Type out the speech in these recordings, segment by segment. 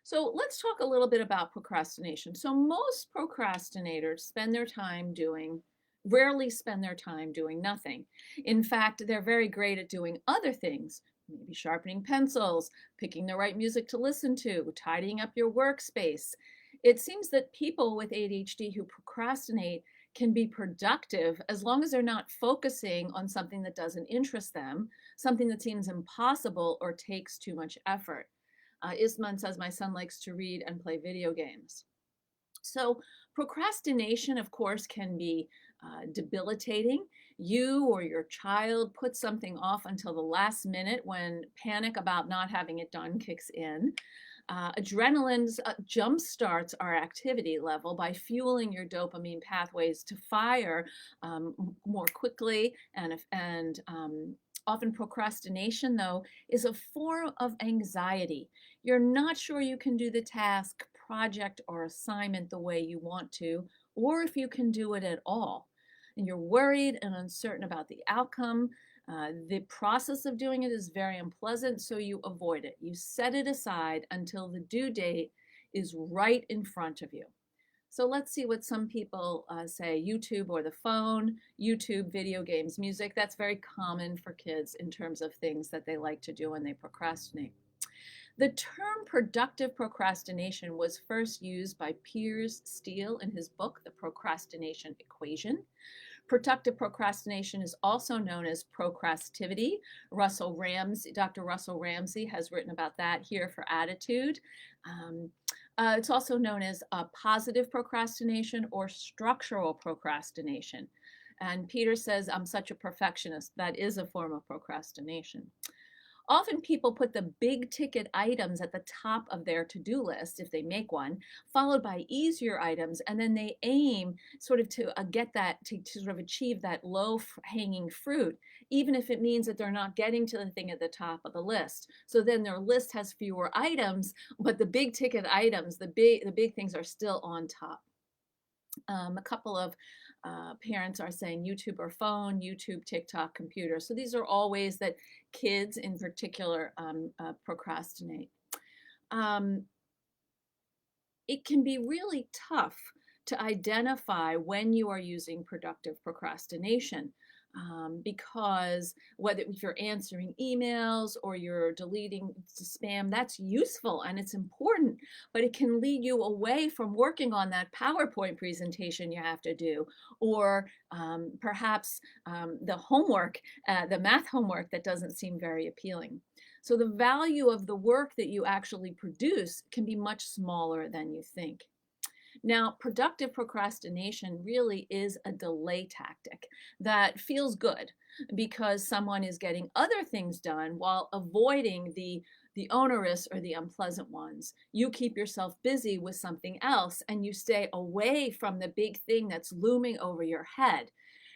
So let's talk a little bit about procrastination. So most procrastinators rarely spend their time doing nothing. In fact, they're very great at doing other things, maybe sharpening pencils, picking the right music to listen to, tidying up your workspace. It seems that people with ADHD who procrastinate can be productive as long as they're not focusing on something that doesn't interest them, something that seems impossible or takes too much effort. Isman says, my son likes to read and play video games. So, procrastination, of course, can be debilitating. You or your child put something off until the last minute when panic about not having it done kicks in. Adrenaline jump starts our activity level by fueling your dopamine pathways to fire more quickly and often procrastination, though, is a form of anxiety. You're not sure you can do the task, project, or assignment the way you want to, or if you can do it at all. And you're worried and uncertain about the outcome. The process of doing it is very unpleasant, so you avoid it. You set it aside until the due date is right in front of you. So let's see what some people say. YouTube or the phone, YouTube, video games, music. That's very common for kids in terms of things that they like to do when they procrastinate. The term productive procrastination was first used by Piers Steele in his book, The Procrastination Equation. Productive procrastination is also known as procrastivity. Dr. Russell Ramsey has written about that here for Attitude. It's also known as positive procrastination or structural procrastination. And Peter says, I'm such a perfectionist. That is a form of procrastination. Often people put the big ticket items at the top of their to-do list, if they make one, followed by easier items, and then they aim sort of to get that, to sort of achieve that low hanging fruit, even if it means that they're not getting to the thing at the top of the list. So then their list has fewer items, but the big ticket items, the big things are still on top. A couple of parents are saying YouTube or phone, YouTube, TikTok, computer. So these are all ways that kids in particular procrastinate. Um, it can be really tough to identify when you are using productive procrastination. Because whether if you're answering emails or you're deleting spam, that's useful and it's important, but it can lead you away from working on that PowerPoint presentation you have to do, or perhaps the homework, the math homework that doesn't seem very appealing. So the value of the work that you actually produce can be much smaller than you think. Now, productive procrastination really is a delay tactic that feels good because someone is getting other things done while avoiding the onerous or the unpleasant ones. You keep yourself busy with something else and you stay away from the big thing that's looming over your head.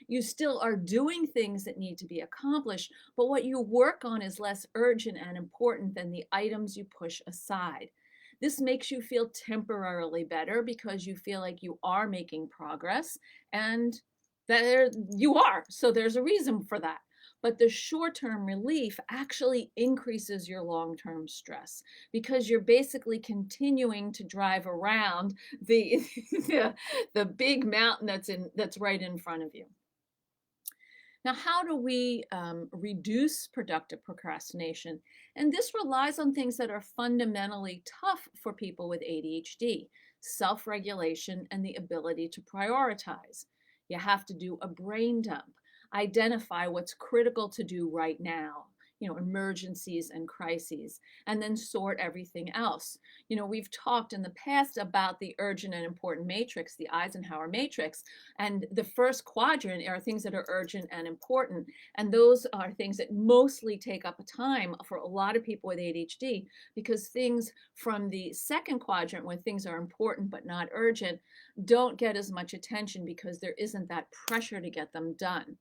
You still are doing things that need to be accomplished, but what you work on is less urgent and important than the items you push aside. This makes you feel temporarily better because you feel like you are making progress, and there you are. So there's a reason for that. But the short-term relief actually increases your long-term stress because you're basically continuing to drive around the the big mountain that's right in front of you. Now, how do we reduce productive procrastination? And this relies on things that are fundamentally tough for people with ADHD: self-regulation and the ability to prioritize. You have to do a brain dump, identify what's critical to do right now, emergencies and crises, and then sort everything else. We've talked in the past about the urgent and important matrix, the Eisenhower matrix, and the first quadrant are things that are urgent and important. And those are things that mostly take up time for a lot of people with ADHD, because things from the second quadrant, when things are important but not urgent, don't get as much attention because there isn't that pressure to get them done.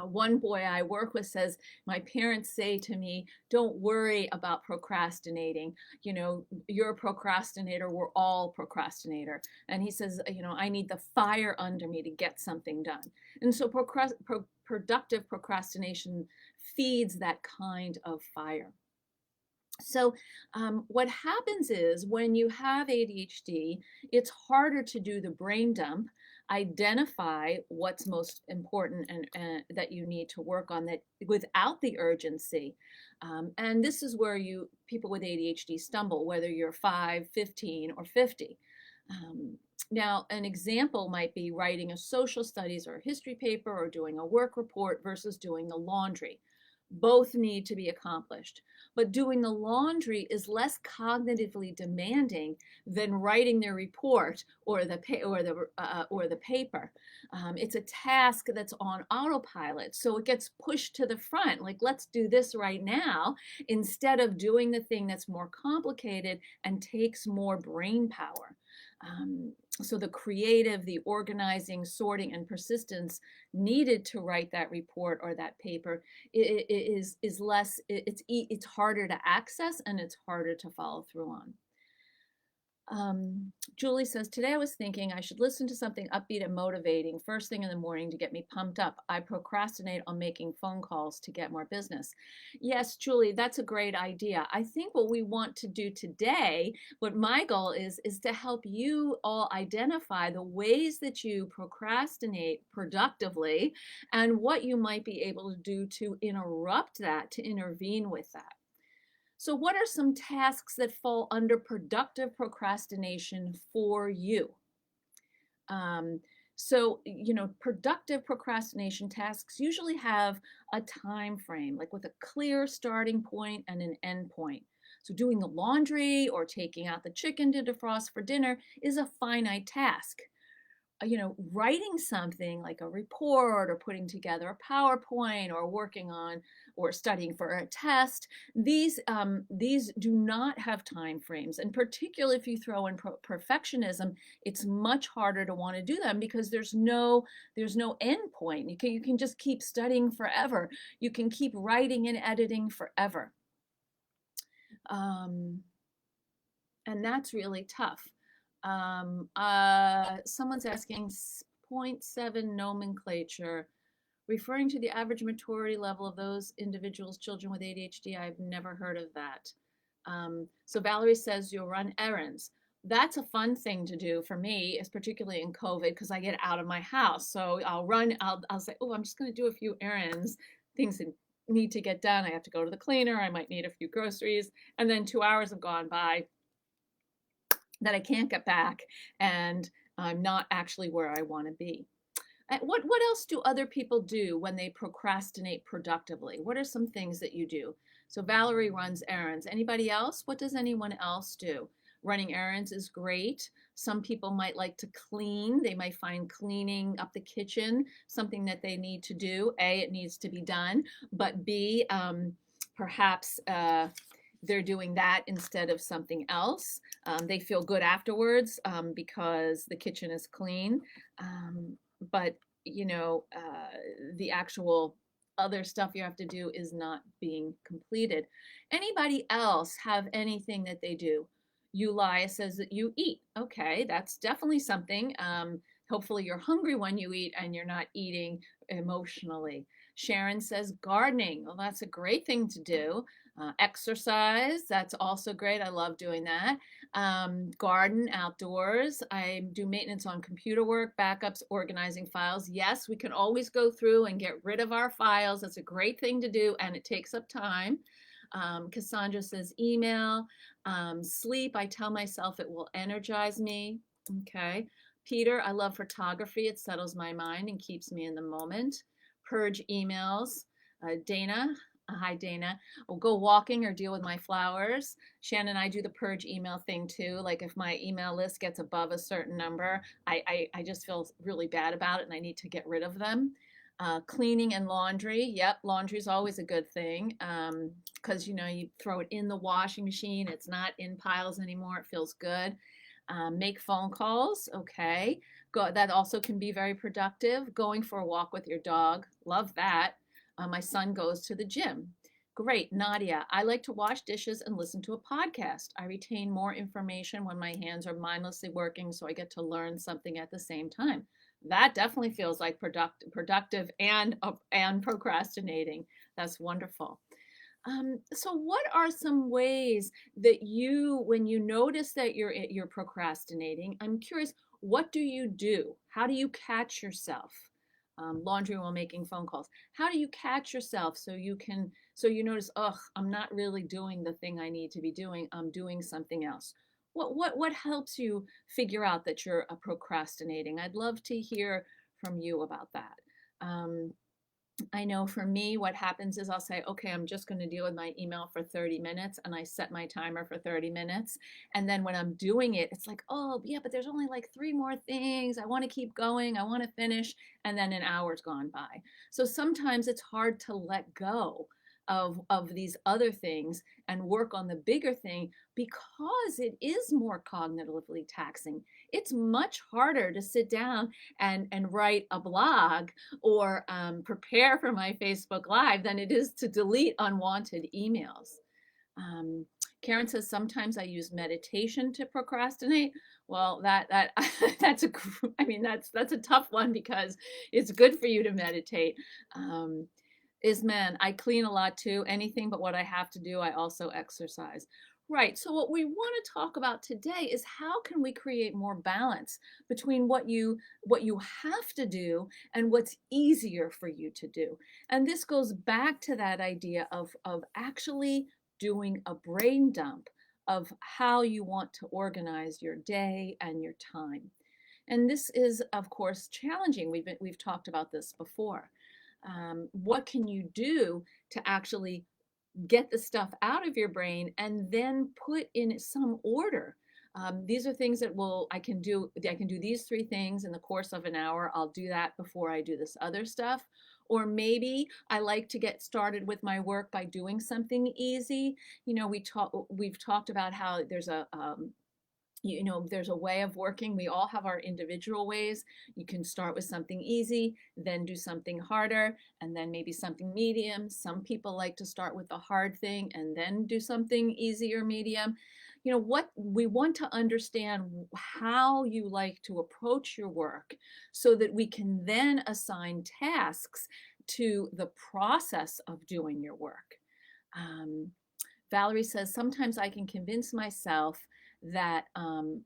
One boy I work with says, my parents say to me, don't worry about procrastinating. You're a procrastinator. We're all procrastinator. And he says, I need the fire under me to get something done. And so productive procrastination feeds that kind of fire. So, what happens is when you have ADHD, it's harder to do the brain dump, identify what's most important and that you need to work on that without the urgency. And this is where people with ADHD stumble, whether you're 5, 15, or 50. Um, Now, an example might be writing a social studies or a history paper or doing a work report versus doing the laundry. Both need to be accomplished. But doing the laundry is less cognitively demanding than writing the report or the paper. It's a task that's on autopilot, so it gets pushed to the front. Like, let's do this right now, instead of doing the thing that's more complicated and takes more brain power. So the creative, the organizing, sorting, and persistence needed to write that report or that paper is less. It's harder to access and it's harder to follow through on. Julie says, today I was thinking I should listen to something upbeat and motivating first thing in the morning to get me pumped up. I procrastinate on making phone calls to get more business. Yes, Julie, that's a great idea. I think what we want to do today, what my goal is to help you all identify the ways that you procrastinate productively and what you might be able to do to interrupt that, to intervene with that. So, what are some tasks that fall under productive procrastination for you? Productive procrastination tasks usually have a time frame, like with a clear starting point and an end point. So, doing the laundry or taking out the chicken to defrost for dinner is a finite task. Writing something like a report or putting together a PowerPoint or working on or studying for a test, these do not have time frames. And particularly if you throw in perfectionism, it's much harder to want to do them because there's no end point. You can just keep studying forever. You can keep writing and editing forever. And that's really tough. Someone's asking point 7 nomenclature, referring to the average maturity level of those individuals, children with ADHD. I've never heard of that. So Valerie says you'll run errands. That's a fun thing to do for me, is particularly in COVID, because I get out of my house. So I'll say, oh, I'm just going to do a few errands, things that need to get done. I have to go to the cleaner. I might need a few groceries. And then 2 hours have gone by that I can't get back, and I'm not actually where I want to be. What else do other people do when they procrastinate productively? What are some things that you do? So Valerie runs errands. Anybody else? What does anyone else do? Running errands is great. Some people might like to clean. They might find cleaning up the kitchen something that they need to do. A, it needs to be done, but B, perhaps they're doing that instead of something else. They feel good afterwards because the kitchen is clean. But the actual other stuff you have to do is not being completed. Anybody else have anything that they do? Eulia says that you eat. Okay, that's definitely something. Hopefully you're hungry when you eat and you're not eating emotionally. Sharon says gardening. Well, that's a great thing to do. Exercise, that's also great. I love doing that. Garden outdoors. I do maintenance on computer work, backups, organizing files. Yes, we can always go through and get rid of our files. That's a great thing to do, and it takes up time. Cassandra says email. Sleep, I tell myself it will energize me. Okay. Peter, I love photography. It settles my mind and keeps me in the moment. Purge emails. Dana, hi Dana. I'll go walking or deal with my flowers. Shannon and I do the purge email thing too. Like if my email list gets above a certain number, I just feel really bad about it and I need to get rid of them. Cleaning and laundry. Yep, laundry is always a good thing because you throw it in the washing machine. It's not in piles anymore. It feels good. Make phone calls. Okay. That also can be very productive. Going for a walk with your dog. Love that. My son goes to the gym. Great. Nadia, I like to wash dishes and listen to a podcast. I retain more information when my hands are mindlessly working, so I get to learn something at the same time. That definitely feels like productive and procrastinating. That's wonderful. So what are some ways that when you notice that you're procrastinating, I'm curious, what do you do? How do you catch yourself? Laundry while making phone calls. How do you catch yourself so you notice, oh, I'm not really doing the thing I need to be doing. I'm doing something else. What helps you figure out that you're procrastinating? I'd love to hear from you about that. Um, I know for me, what happens is I'll say, okay, I'm just going to deal with my email for 30 minutes. And I set my timer for 30 minutes. And then when I'm doing it, it's like, oh, yeah, but there's only like three more things. I want to keep going. I want to finish. And then an hour's gone by. So sometimes it's hard to let go of these other things and work on the bigger thing because it is more cognitively taxing. It's much harder to sit down and write a blog or prepare for my Facebook Live than it is to delete unwanted emails. Um, Karen says sometimes I use meditation to procrastinate. Well, that that's I mean that's a tough one because it's good for you to meditate. Um, man, I clean a lot too. Anything but what I have to do, I also exercise. Right. So what we want to talk about today is how can we create more balance between what you have to do and what's easier for you to do. And this goes back to that idea of actually doing a brain dump of how you want to organize your day and your time. And this is, of course, challenging. We've talked about this before. What can you do to actually get the stuff out of your brain and then put in some order? These are things that I can do these three things in the course of an hour. I'll do that before I do this other stuff. Or maybe I like to get started with my work by doing something easy. You know, we've talked about how there's a way of working. We all have our individual ways. You can start with something easy, then do something harder, and then maybe something medium. Some people like to start with the hard thing and then do something easy or medium. You know, what we want to understand how you like to approach your work so that we can then assign tasks to the process of doing your work. Um, Valerie says, sometimes I can convince myself that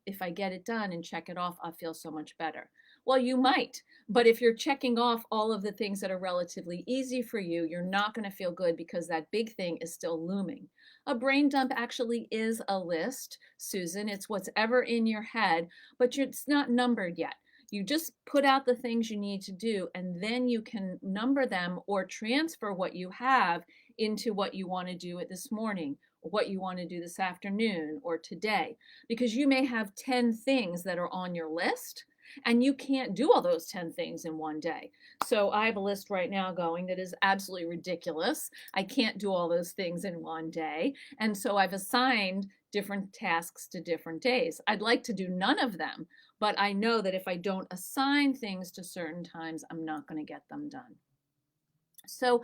if I get it done and check it off, I'll feel so much better. Well, you might, but if you're checking off all of the things that are relatively easy for you, you're not going to feel good because that big thing is still looming. A brain dump actually is a list, Susan. It's what's ever in your head, but it's not numbered yet. You just put out the things you need to do, and then you can number them or transfer what you have into what you want to do this morning, or what you want to do this afternoon or today, because you may have 10 things that are on your list and you can't do all those 10 things in one day. So I have a list right now going that is absolutely ridiculous. I can't do all those things in one day. And so I've assigned different tasks to different days. I'd like to do none of them, but I know that if I don't assign things to certain times, I'm not going to get them done. So,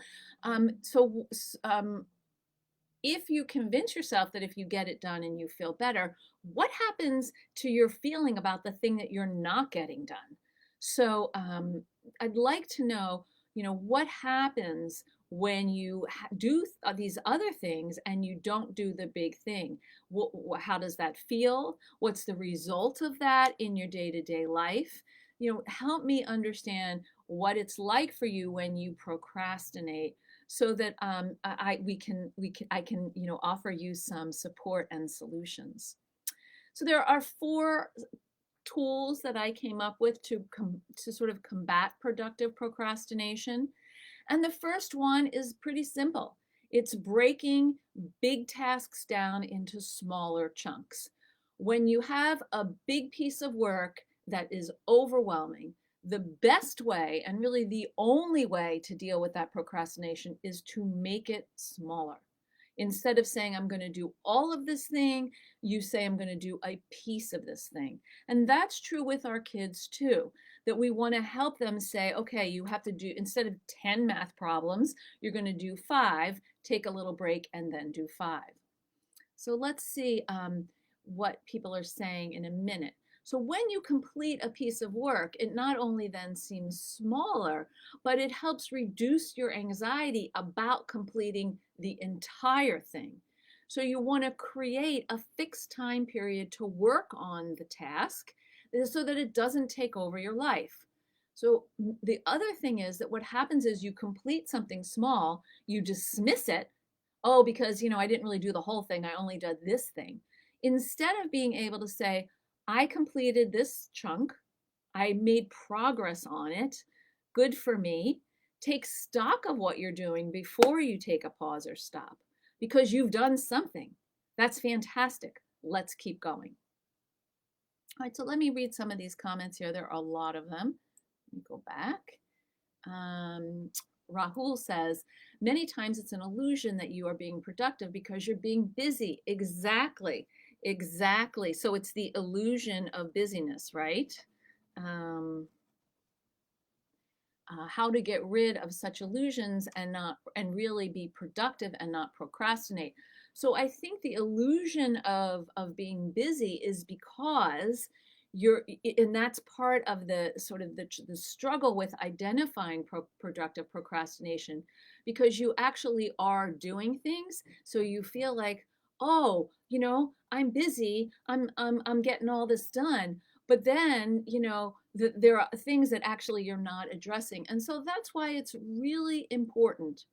if you convince yourself that if you get it done and you feel better, what happens to your feeling about the thing that you're not getting done? So, I'd like to know, what happens when you do these other things and you don't do the big thing. How does that feel? What's the result of that in your day-to-day life? Help me understand what it's like for you when you procrastinate, so that I can offer you some support and solutions. So there are 4 tools that I came up with to sort of combat productive procrastination. And the first one is pretty simple. It's breaking big tasks down into smaller chunks. When you have a big piece of work that is overwhelming, the best way, and really the only way to deal with that procrastination, is to make it smaller. Instead of saying, I'm going to do all of this thing, you say, I'm going to do a piece of this thing. And that's true with our kids too, that we want to help them say, okay, you have to do, instead of 10 math problems, you're going to do 5, take a little break, and then do 5. So let's see what people are saying in a minute. So when you complete a piece of work, it not only then seems smaller, but it helps reduce your anxiety about completing the entire thing. So you want to create a fixed time period to work on the task so that it doesn't take over your life. So the other thing is that what happens is you complete something small, you dismiss it. Oh, because, I didn't really do the whole thing. I only did this thing. Instead of being able to say, I completed this chunk, I made progress on it, good for me. Take stock of what you're doing before you take a pause or stop, because you've done something. That's fantastic. Let's keep going. All right, so let me read some of these comments here. There are a lot of them. Let me go back. Rahul says, many times it's an illusion that you are being productive because you're being busy. Exactly. So it's the illusion of busyness, right? How to get rid of such illusions and really be productive and not procrastinate. So I think the illusion of being busy is because and that's part of the sort of the struggle with identifying productive procrastination, because you actually are doing things, so you feel like, oh, I'm busy, I'm getting all this done, but then there are things that actually you're not addressing. And so that's why it's really important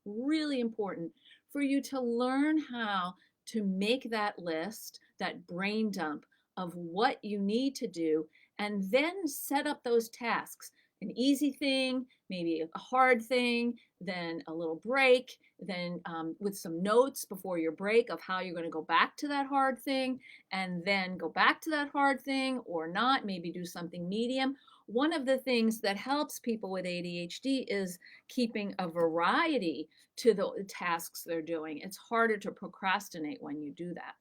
for you to learn how to make that list, that brain dump of what you need to do, and then set up those tasks. An easy thing, maybe a hard thing, then a little break, then with some notes before your break of how you're going to go back to that hard thing, and then go back to that hard thing or not, maybe do something medium. One of the things that helps people with ADHD is keeping a variety to the tasks they're doing. It's harder to procrastinate when you do that.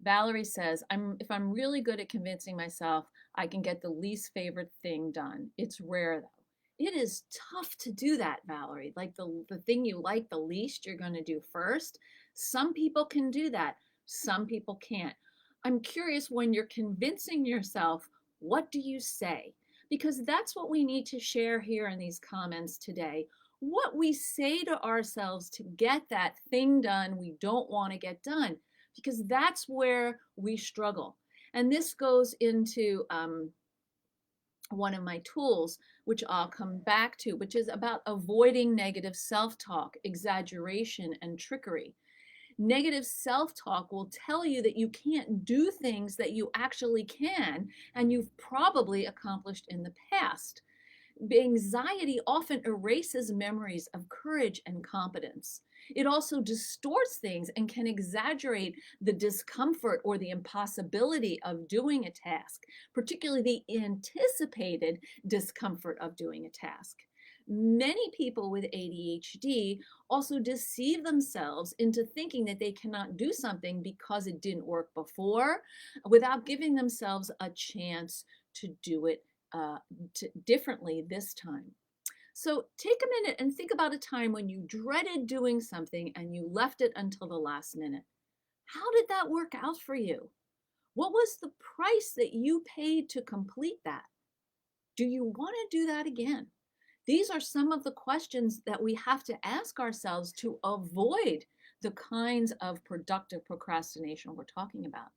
Valerie says, if I'm really good at convincing myself, I can get the least favorite thing done. It's rare, though. It is tough to do that, Valerie. Like the thing you like the least, you're going to do first. Some people can do that. Some people can't. I'm curious, when you're convincing yourself, what do you say? Because that's what we need to share here in these comments today. What we say to ourselves to get that thing done we don't want to get done, because that's where we struggle. And this goes into one of my tools, which I'll come back to, which is about avoiding negative self-talk, exaggeration, and trickery. Negative self-talk will tell you that you can't do things that you actually can and you've probably accomplished in the past. Anxiety often erases memories of courage and competence. It also distorts things and can exaggerate the discomfort or the impossibility of doing a task, particularly the anticipated discomfort of doing a task. Many people with ADHD also deceive themselves into thinking that they cannot do something because it didn't work before, without giving themselves a chance to do it differently this time. So take a minute and think about a time when you dreaded doing something and you left it until the last minute. How did that work out for you? What was the price that you paid to complete that? Do you want to do that again? These are some of the questions that we have to ask ourselves to avoid the kinds of productive procrastination we're talking about.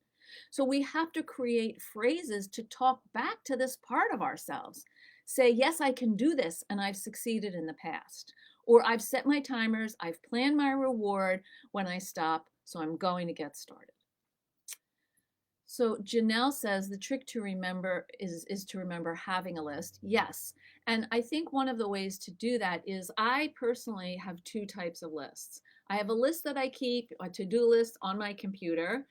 So we have to create phrases to talk back to this part of ourselves. Say, yes, I can do this, and I've succeeded in the past. Or I've set my timers, I've planned my reward when I stop, so I'm going to get started. So Janelle says the trick to remember is to remember having a list. Yes. And I think one of the ways to do that is, I personally have two types of lists. I have a list that I keep, a to-do list on my computer,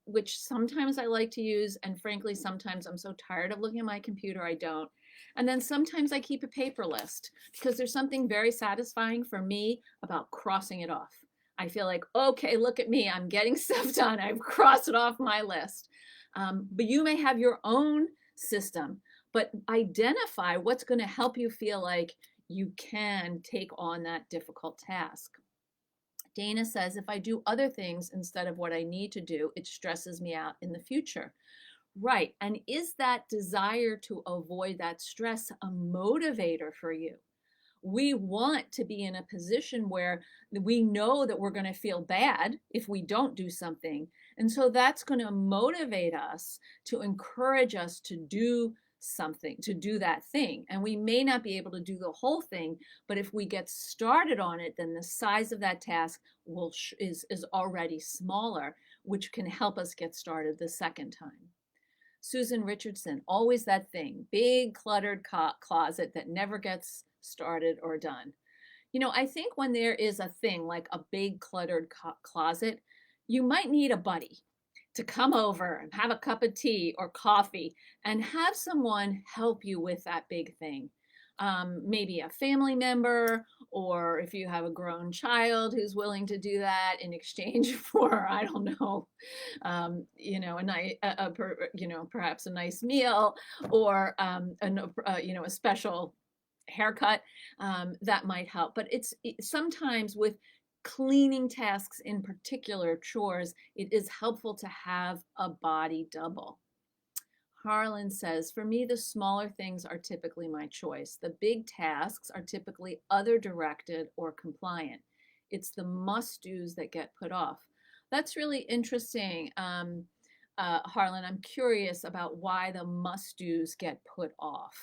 which sometimes I like to use. And frankly, sometimes I'm so tired of looking at my computer, I don't. And then sometimes I keep a paper list, because there's something very satisfying for me about crossing it off. I feel like, okay, look at me, I'm getting stuff done. I've crossed it off my list. But you may have your own system, but identify what's going to help you feel like you can take on that difficult task. Dana says, if I do other things instead of what I need to do, it stresses me out in the future. Right. And is that desire to avoid that stress a motivator for you? We want to be in a position where we know that we're going to feel bad if we don't do something. And so that's going to motivate us, to encourage us to do something, to do that thing. And we may not be able to do the whole thing, but if we get started on it, then the size of that task is already smaller, which can help us get started the second time. Susan Richardson, always that thing, big cluttered closet that never gets started or done. I think when there is a thing like a big cluttered closet, you might need a buddy to come over and have a cup of tea or coffee and have someone help you with that big thing. Maybe a family member, or if you have a grown child who's willing to do that in exchange for, I don't know, perhaps a nice meal, or a special haircut, that might help. But sometimes with cleaning tasks in particular, chores, it is helpful to have a body double. Harlan says, for me, the smaller things are typically my choice. The big tasks are typically other directed or compliant. It's the must-dos that get put off. That's really interesting, Harlan. I'm curious about why the must-dos get put off.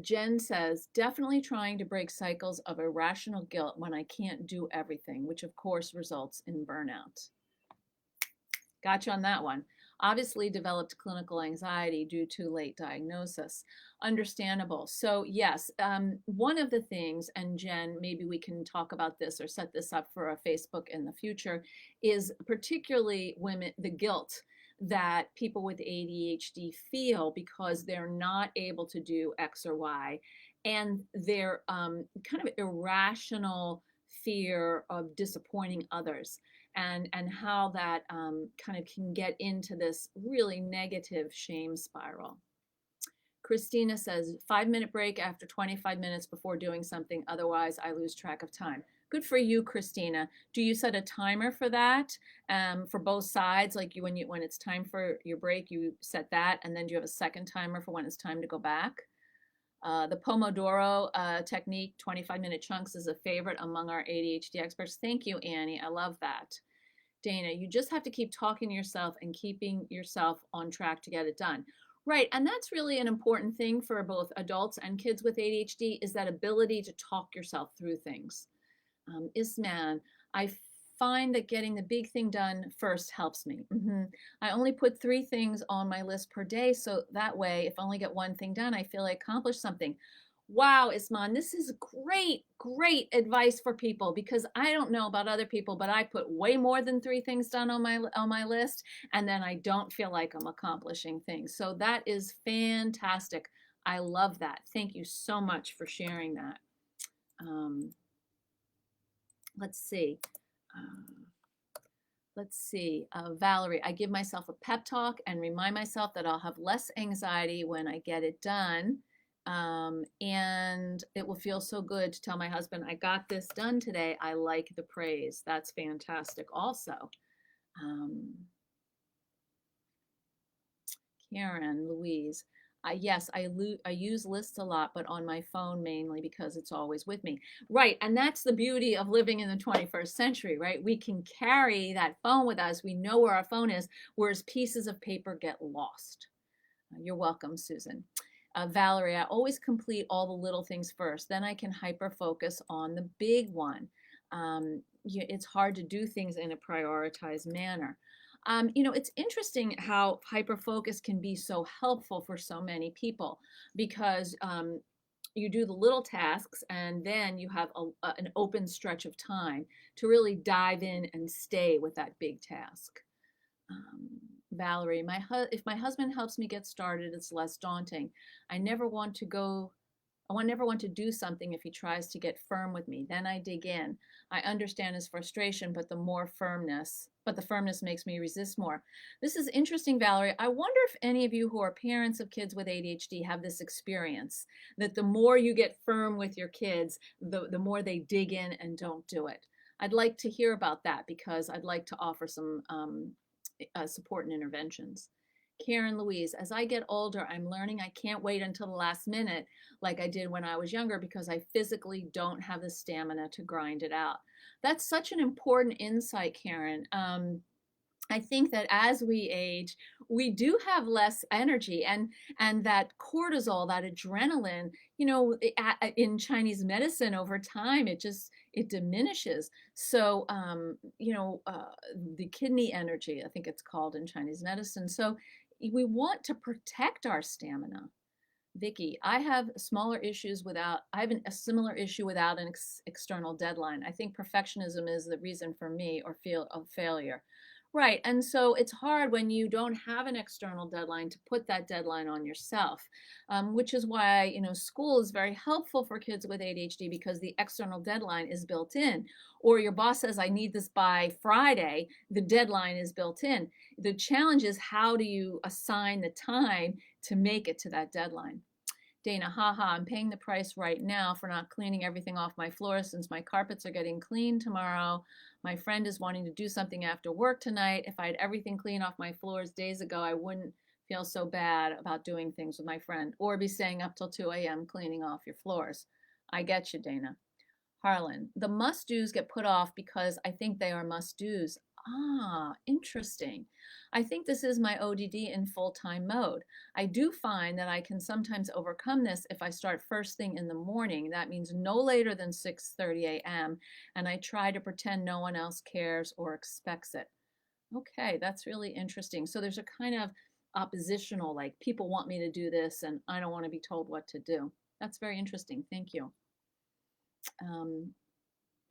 Jen says, definitely trying to break cycles of irrational guilt when I can't do everything, which of course results in burnout. Gotcha on that one. Obviously developed clinical anxiety due to late diagnosis. Understandable. So yes, one of the things, and Jen, maybe we can talk about this or set this up for a Facebook in the future, is particularly women, the guilt that people with ADHD feel because they're not able to do X or Y, and their kind of irrational fear of disappointing others, and how that kind of can get into this really negative shame spiral. Christina says, 5-minute break after 25 minutes before doing something, otherwise I lose track of time. Good for you, Christina. Do you set a timer for that, for both sides? Like when it's time for your break, you set that, and then do you have a second timer for when it's time to go back? The Pomodoro Technique, 25-minute chunks, is a favorite among our ADHD experts. Thank you, Annie. I love that. Dana, you just have to keep talking to yourself and keeping yourself on track to get it done. Right, and that's really an important thing for both adults and kids with ADHD, is that ability to talk yourself through things. Isman, I find that getting the big thing done first helps me. I only put 3 things on my list per day, so that way, if I only get one thing done, I feel I accomplished something. Wow, Isman, this is great advice for people, because I don't know about other people, but I put way more than 3 things done on my list, and then I don't feel like I'm accomplishing things. So that is fantastic. I love that. Thank you so much for sharing that. Let's see. Valerie, I give myself a pep talk and remind myself that I'll have less anxiety when I get it done. And it will feel so good to tell my husband, I got this done today. I like the praise. That's fantastic also. Karen, Louise, yes, I use lists a lot, but on my phone mainly because it's always with me. Right, and that's the beauty of living in the 21st century, right? We can carry that phone with us. We know where our phone is, whereas pieces of paper get lost. You're welcome, Susan. Valerie, I always complete all the little things first. Then I can hyper-focus on the big one. It's hard to do things in a prioritized manner. It's interesting how hyper-focus can be so helpful for so many people, because you do the little tasks and then you have an open stretch of time to really dive in and stay with that big task. Valerie, if my husband helps me get started, it's less daunting. I never want to do something if he tries to get firm with me. Then I dig in. I understand his frustration, but the firmness makes me resist more. This is interesting, Valerie. I wonder if any of you who are parents of kids with ADHD have this experience, that the more you get firm with your kids, the more they dig in and don't do it. I'd like to hear about that, because I'd like to offer some support and interventions. Karen Louise, as I get older, I'm learning I can't wait until the last minute like I did when I was younger because I physically don't have the stamina to grind it out. That's such an important insight, Karen. I think that as we age, we do have less energy, and that cortisol, that adrenaline, in Chinese medicine over time, it diminishes. So, the kidney energy, I think it's called in Chinese medicine. So, we want to protect our stamina. Vicky, I have a similar issue without an external deadline. I think perfectionism is the reason for me or feel of failure. Right. And so it's hard when you don't have an external deadline to put that deadline on yourself, which is why, school is very helpful for kids with ADHD because the external deadline is built in. Or your boss says, I need this by Friday, the deadline is built in. The challenge is how do you assign the time to make it to that deadline? Dana, haha, I'm paying the price right now for not cleaning everything off my floor since my carpets are getting clean tomorrow. My friend is wanting to do something after work tonight. If I had everything clean off my floors days ago, I wouldn't feel so bad about doing things with my friend or be staying up till 2 a.m. cleaning off your floors. I get you, Dana. Harlan, the must-dos get put off because I think they are must-dos. Ah, interesting. I think this is my ODD in full-time mode. I do find that I can sometimes overcome this if I start first thing in the morning. That means no later than 6:30 a.m. and I try to pretend no one else cares or expects it. Okay, that's really interesting. So there's a kind of oppositional, like people want me to do this and I don't want to be told what to do. That's very interesting. Thank you. Um,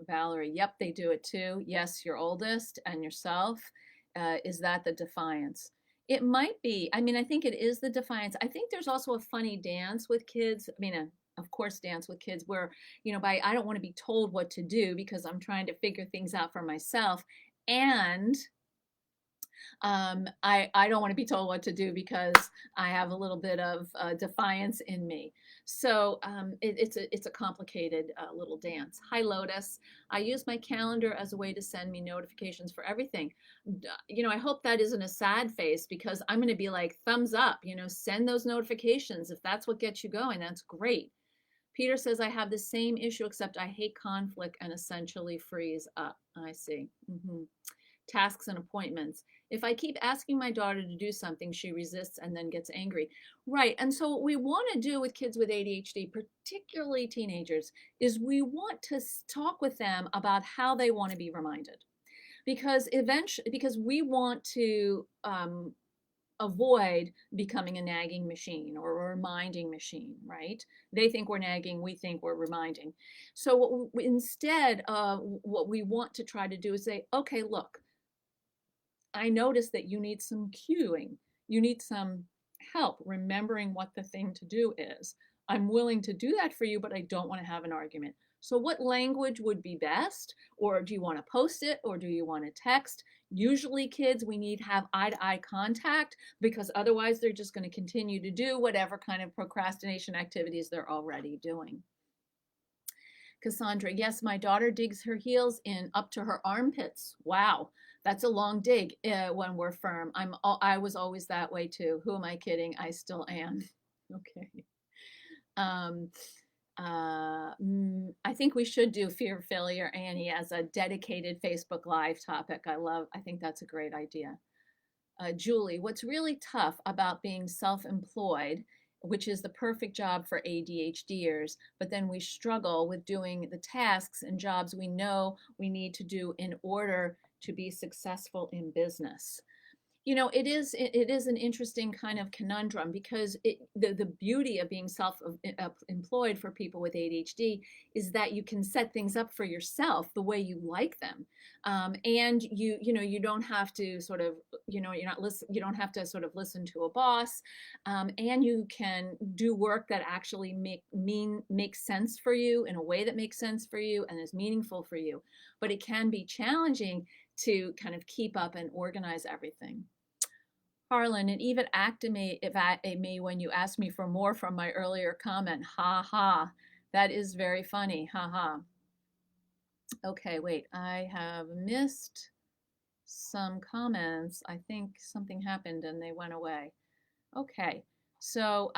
Valerie, yep, they do it too. Yes, your oldest and yourself. Is that the defiance? It might be. I mean, I think it is the defiance. I think there's also a funny dance with kids. I mean, of course, dance with kids where, I don't want to be told what to do because I'm trying to figure things out for myself. And I don't want to be told what to do because I have a little bit of defiance in me. So it's a complicated little dance. Hi, Lotus. I use my calendar as a way to send me notifications for everything. I hope that isn't a sad face because I'm going to be like, thumbs up, send those notifications. If that's what gets you going, that's great. Peter says, I have the same issue, except I hate conflict and essentially freeze up. I see. Tasks and appointments. If I keep asking my daughter to do something, she resists and then gets angry. Right. And so what we want to do with kids with ADHD, particularly teenagers, is we want to talk with them about how they want to be reminded. Because we want to avoid becoming a nagging machine or a reminding machine, right? They think we're nagging, we think we're reminding. So instead, what we want to try to do is say, okay, look, I noticed that you need some cueing. You need some help remembering what the thing to do is. I'm willing to do that for you, but I don't want to have an argument. So what language would be best? Or do you want to post it? Or do you want to text? Usually kids, we need to have eye-to-eye contact because otherwise they're just going to continue to do whatever kind of procrastination activities they're already doing. Cassandra, yes, my daughter digs her heels in up to her armpits. Wow. That's a long dig when we're firm. I was always that way too. Who am I kidding? I still am. Okay. I think we should do fear of failure, Annie, as a dedicated Facebook Live topic. I think that's a great idea. Julie, what's really tough about being self-employed, which is the perfect job for ADHDers, but then we struggle with doing the tasks and jobs we know we need to do in order to be successful in business. It is an interesting kind of conundrum because the beauty of being self-employed for people with ADHD is that you can set things up for yourself the way you like them, and you don't have to sort of you don't have to sort of listen to a boss, and you can do work that actually makes sense for you in a way that makes sense for you and is meaningful for you. But it can be challenging to kind of keep up and organize everything. Harlan, it even activated me when you asked me for more from my earlier comment. Ha ha. That is very funny. Ha ha. Okay, wait. I have missed some comments. I think something happened and they went away. Okay, so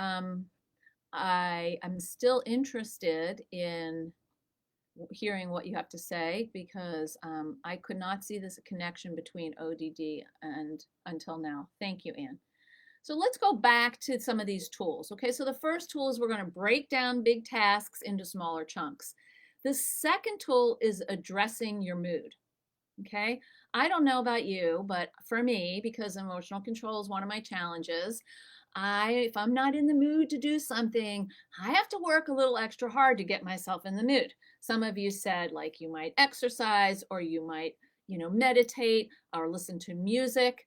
I am still interested in hearing what you have to say because I could not see this connection between ODD and until now. Thank you, Anne. So let's go back to some of these tools. Okay, so the first tool is we're going to break down big tasks into smaller chunks. The second tool is addressing your mood. Okay, I don't know about you, but for me, because emotional control is one of my challenges, if I'm not in the mood to do something, I have to work a little extra hard to get myself in the mood. Some of you said like you might exercise or you might, meditate or listen to music.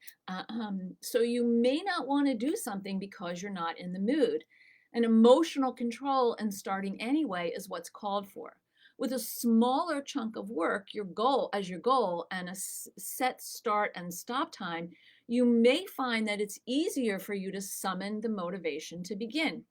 So you may not want to do something because you're not in the mood. And emotional control and starting anyway is what's called for. With a smaller chunk of work, your goal and a set start and stop time, you may find that it's easier for you to summon the motivation to begin.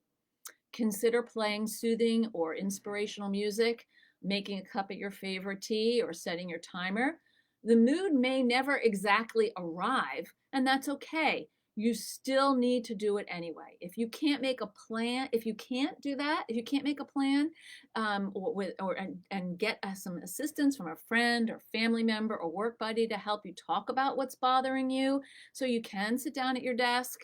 Consider playing soothing or inspirational music, making a cup of your favorite tea, or setting your timer. The mood may never exactly arrive, and that's okay. You still need to do it anyway. If you can't make a plan, if you can't do that, if you can't make a plan, and get some assistance from a friend or family member or work buddy to help you talk about what's bothering you, so you can sit down at your desk.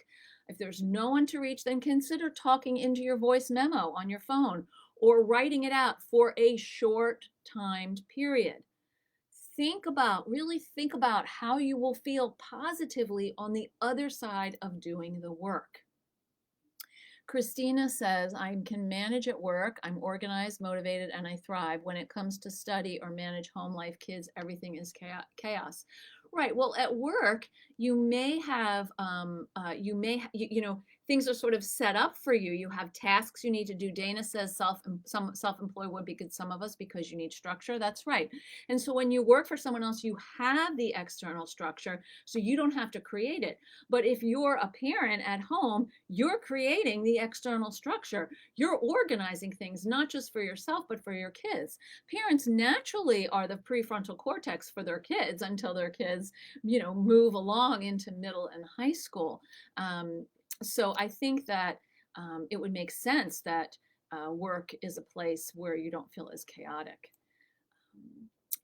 If there's no one to reach, then consider talking into your voice memo on your phone or writing it out for a short timed period. Really think about how you will feel positively on the other side of doing the work. Christina says, I can manage at work. I'm organized, motivated, and I thrive. When it comes to study or manage home life, kids, everything is chaos. Right. Well, at work, you may have, things are sort of set up for you. You have tasks you need to do. Dana says self-employed would be good, some of us, because you need structure. That's right. And so when you work for someone else, you have the external structure, so you don't have to create it. But if you're a parent at home, you're creating the external structure. You're organizing things, not just for yourself, but for your kids. Parents naturally are the prefrontal cortex for their kids until their kids, move along into middle and high school. So I think that it would make sense that work is a place where you don't feel as chaotic.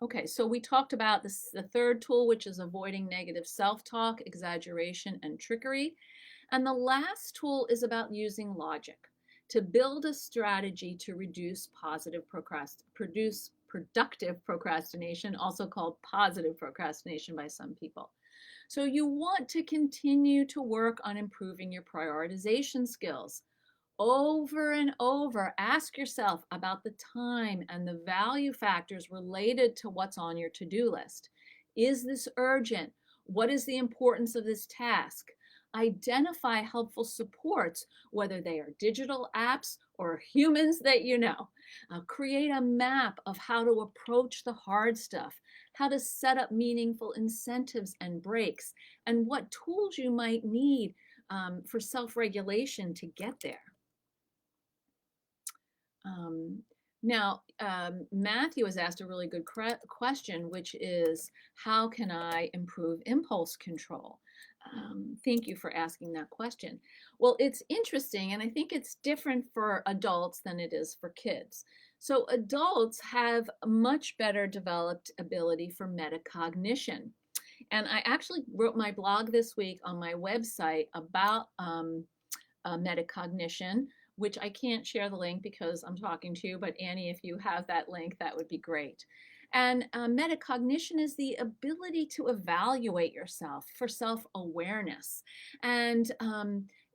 Okay, so we talked about the third tool, which is avoiding negative self-talk, exaggeration, and trickery. And the last tool is about using logic to build a strategy to reduce productive procrastination, also called positive procrastination by some people. So you want to continue to work on improving your prioritization skills. Over and over, ask yourself about the time and the value factors related to what's on your to-do list. Is this urgent? What is the importance of this task? Identify helpful supports, whether they are digital apps or humans that you know. Create a map of how to approach the hard stuff, how to set up meaningful incentives and breaks, and what tools you might need for self-regulation to get there. Matthew has asked a really good question, which is, how can I improve impulse control? Thank you for asking that question. Well, it's interesting, and I think it's different for adults than it is for kids. So adults have a much better developed ability for metacognition. And I actually wrote my blog this week on my website about metacognition, which I can't share the link because I'm talking to you, but Annie, if you have that link, that would be great. And metacognition is the ability to evaluate yourself for self-awareness. And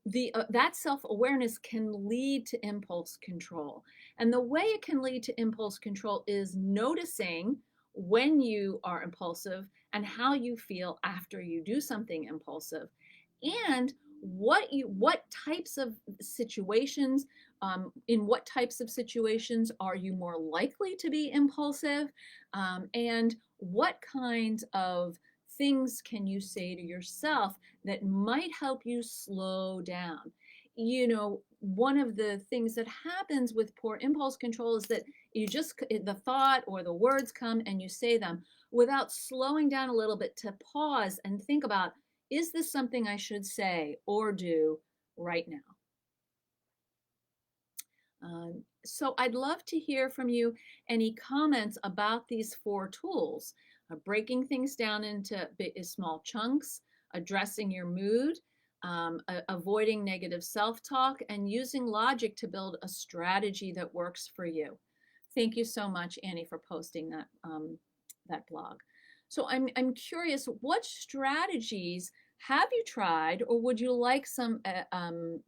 that self-awareness can lead to impulse control. And the way it can lead to impulse control is noticing when you are impulsive and how you feel after you do something impulsive, and what types of situations, in what types of situations are you more likely to be impulsive, and what kinds of things can you say to yourself that might help you slow down. One of the things that happens with poor impulse control is that the thought or the words come and you say them without slowing down a little bit to pause and think about, is this something I should say or do right now. So I'd love to hear from you any comments about these 4 tools: breaking things down into small chunks, addressing your mood, avoiding negative self-talk, and using logic to build a strategy that works for you. Thank you so much, Annie, for posting that blog. So I'm curious, what strategies have you tried, or would you like some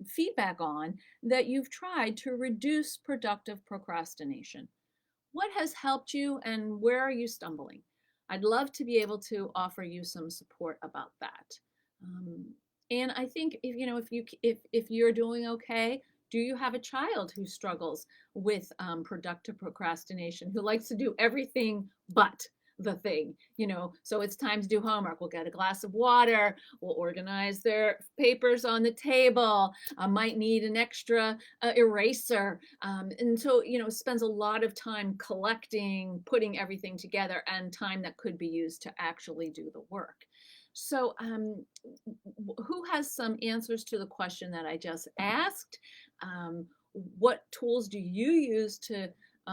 feedback on that you've tried to reduce productive procrastination? What has helped you, and where are you stumbling? I'd love to be able to offer you some support about that. Um, and I think if you're doing okay, do you have a child who struggles with productive procrastination, who likes to do everything but the thing? So it's time to do homework. We'll get a glass of water. We'll organize their papers on the table. Might need an extra eraser. And so, spends a lot of time collecting, putting everything together, and time that could be used to actually do the work. So, who has some answers to the question that I just asked? What tools do you use to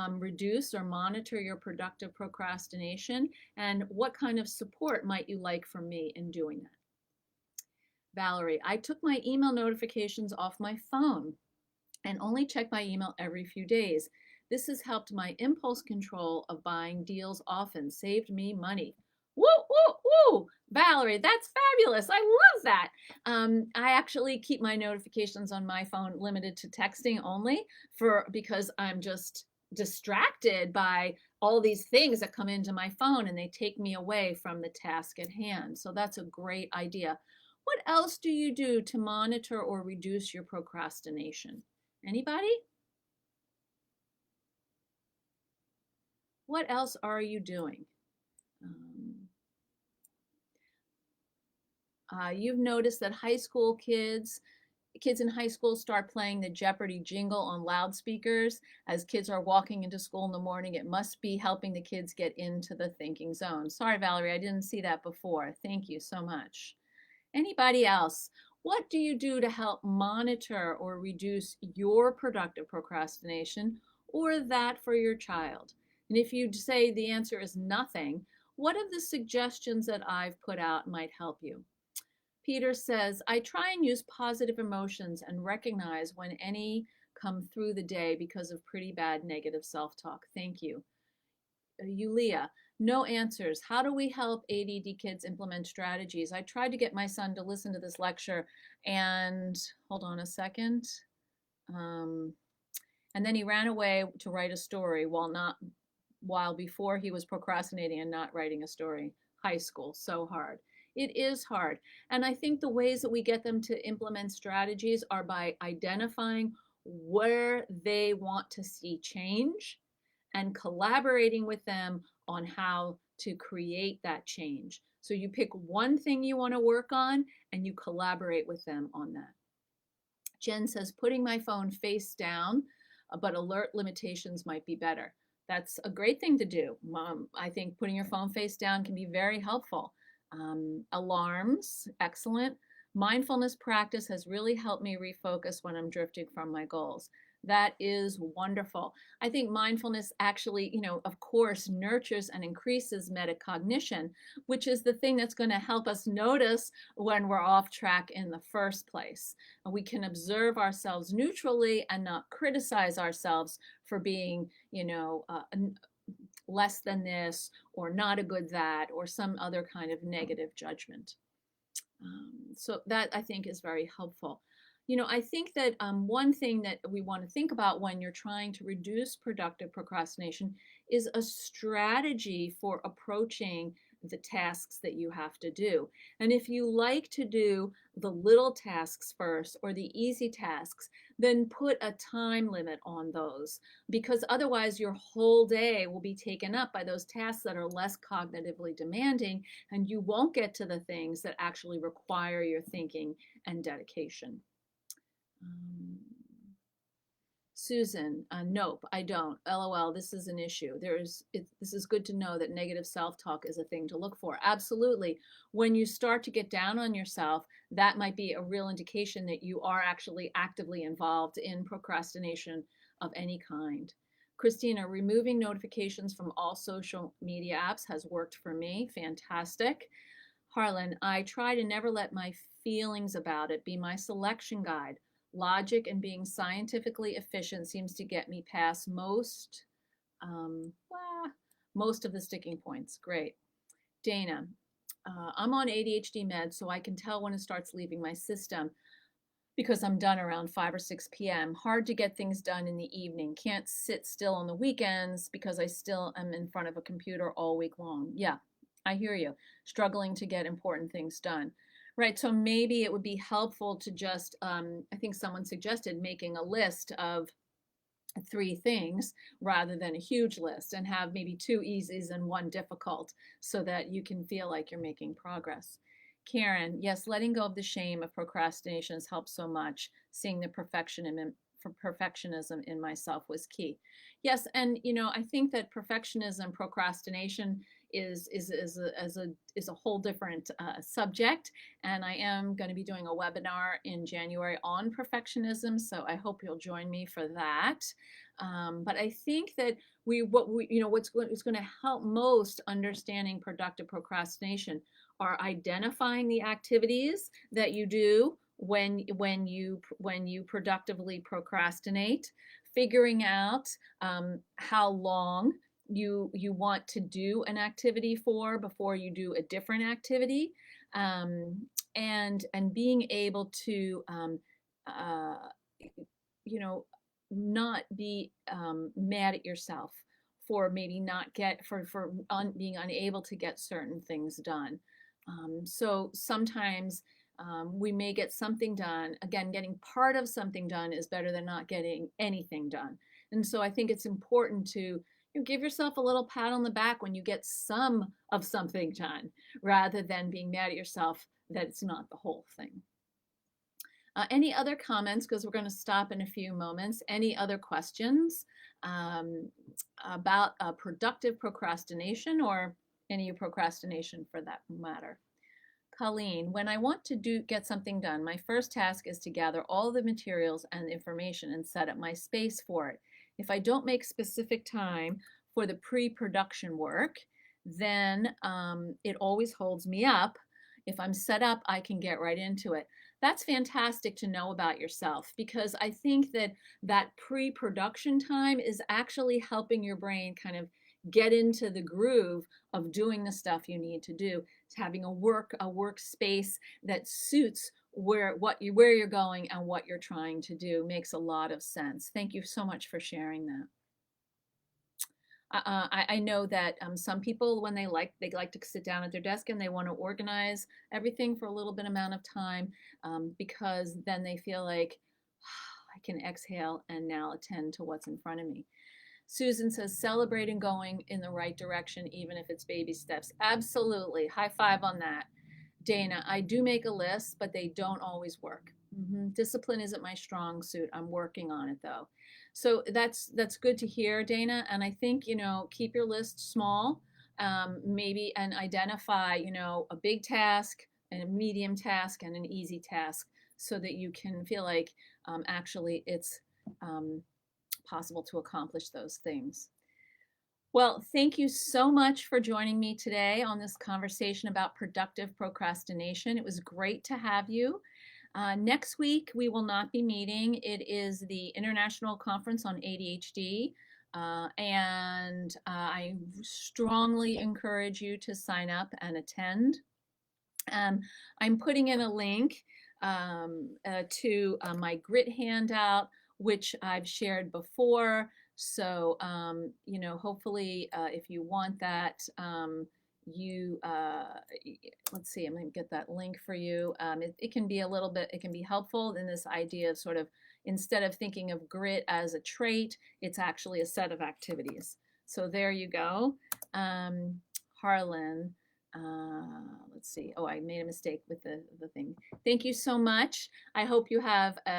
reduce or monitor your productive procrastination? And what kind of support might you like from me in doing that? Valerie, I took my email notifications off my phone and only check my email every few days. This has helped my impulse control of buying deals often, saved me money. Woo, woo, woo! Valerie, that's fabulous. I love that. I actually keep my notifications on my phone limited to texting only because I'm just distracted by all these things that come into my phone, and they take me away from the task at hand. So that's a great idea. What else do you do to monitor or reduce your procrastination? Anybody? What else are you doing? You've noticed that high school kids in high school start playing the Jeopardy jingle on loudspeakers as kids are walking into school in the morning. It must be helping the kids get into the thinking zone. Sorry, Valerie, I didn't see that before. Thank you so much. Anybody else? What do you do to help monitor or reduce your productive procrastination, or that for your child? And if you say the answer is nothing, what of the suggestions that I've put out might help you? Peter says, I try and use positive emotions and recognize when any come through the day because of pretty bad negative self-talk. Thank you. Yulia, no answers. How do we help ADD kids implement strategies? I tried to get my son to listen to this lecture, and hold on a second. And then he ran away to write a story while before he was procrastinating and not writing a story. High school, so hard. It is hard. And I think the ways that we get them to implement strategies are by identifying where they want to see change and collaborating with them on how to create that change. So you pick one thing you want to work on and you collaborate with them on that. Jen says, putting my phone face down, but alert limitations might be better. That's a great thing to do. I think putting your phone face down can be very helpful. Alarms, excellent. Mindfulness practice has really helped me refocus when I'm drifting from my goals. That is wonderful. I think mindfulness actually, of course, nurtures and increases metacognition, which is the thing that's going to help us notice when we're off track in the first place. We can observe ourselves neutrally and not criticize ourselves for being, less than this, or not a good that, or some other kind of negative judgment. So that, I think, is very helpful. I think that one thing that we want to think about when you're trying to reduce productive procrastination is a strategy for approaching the tasks that you have to do. And if you like to do the little tasks first or the easy tasks, then put a time limit on those, because otherwise your whole day will be taken up by those tasks that are less cognitively demanding, and you won't get to the things that actually require your thinking and dedication. Susan, nope, I don't. LOL, this is an issue. This is good to know that negative self-talk is a thing to look for. Absolutely. When you start to get down on yourself, that might be a real indication that you are actually actively involved in procrastination of any kind. Christina, removing notifications from all social media apps has worked for me. Fantastic. Harlan, I try to never let my feelings about it be my selection guide. Logic and being scientifically efficient seems to get me past most of the sticking points. Great. Dana, I'm on ADHD meds, so I can tell when it starts leaving my system because I'm done around 5 or 6 p.m. Hard to get things done in the evening. Can't sit still on the weekends because I still am in front of a computer all week long. Yeah, I hear you. Struggling to get important things done. Right, so maybe it would be helpful to just, I think someone suggested making a list of 3 things rather than a huge list, and have maybe 2 easies and 1 difficult so that you can feel like you're making progress. Karen, yes, letting go of the shame of procrastination has helped so much. Seeing the perfectionism in myself was key. Yes, and I think that perfectionism, procrastination is a whole different subject, and I am going to be doing a webinar in January on perfectionism, so I hope you'll join me for that. But I think that what's going to help most understanding productive procrastination are identifying the activities that you do when you productively procrastinate, figuring out how long you want to do an activity for before you do a different activity, and being able to uh, not be mad at yourself for maybe not get for being unable to get certain things done. So sometimes we may get something done. Again, getting part of something done is better than not getting anything done. And so I think it's important to give yourself a little pat on the back when you get some of something done, rather than being mad at yourself that it's not the whole thing. Any other comments? Because we're going to stop in a few moments. Any other questions about productive procrastination, or any procrastination for that matter? Colleen, when I want to get something done, my first task is to gather all the materials and information and set up my space for it. If I don't make specific time for the pre-production work, then it always holds me up. If I'm set up, I can get right into it. That's fantastic to know about yourself, because I think that pre-production time is actually helping your brain kind of get into the groove of doing the stuff you need to do. It's having a workspace that suits where you're going and what you're trying to do makes a lot of sense. Thank you so much for sharing that. I know that some people, when they like to sit down at their desk and they want to organize everything for a little bit amount of time, because then they feel like I can exhale and now attend to what's in front of me. Susan says, celebrating going in the right direction, even if it's baby steps. Absolutely. High five on that. Dana, I do make a list, but they don't always work. Discipline isn't my strong suit. I'm working on it though. So that's good to hear, Dana. And I think, keep your list small, maybe, and identify, a big task, and a medium task, and an easy task, so that you can feel like actually it's possible to accomplish those things. Well, thank you so much for joining me today on this conversation about productive procrastination. It was great to have you. Next week, we will not be meeting. It is the International Conference on ADHD, and I strongly encourage you to sign up and attend. I'm putting in a link to my grit handout, which I've shared before. So, hopefully, if you want that, let's see, I'm going to get that link for you. It can be it can be helpful in this idea of sort of, instead of thinking of grit as a trait, it's actually a set of activities. So there you go. Harlan, let's see. Oh, I made a mistake with the thing. Thank you so much. I hope you have a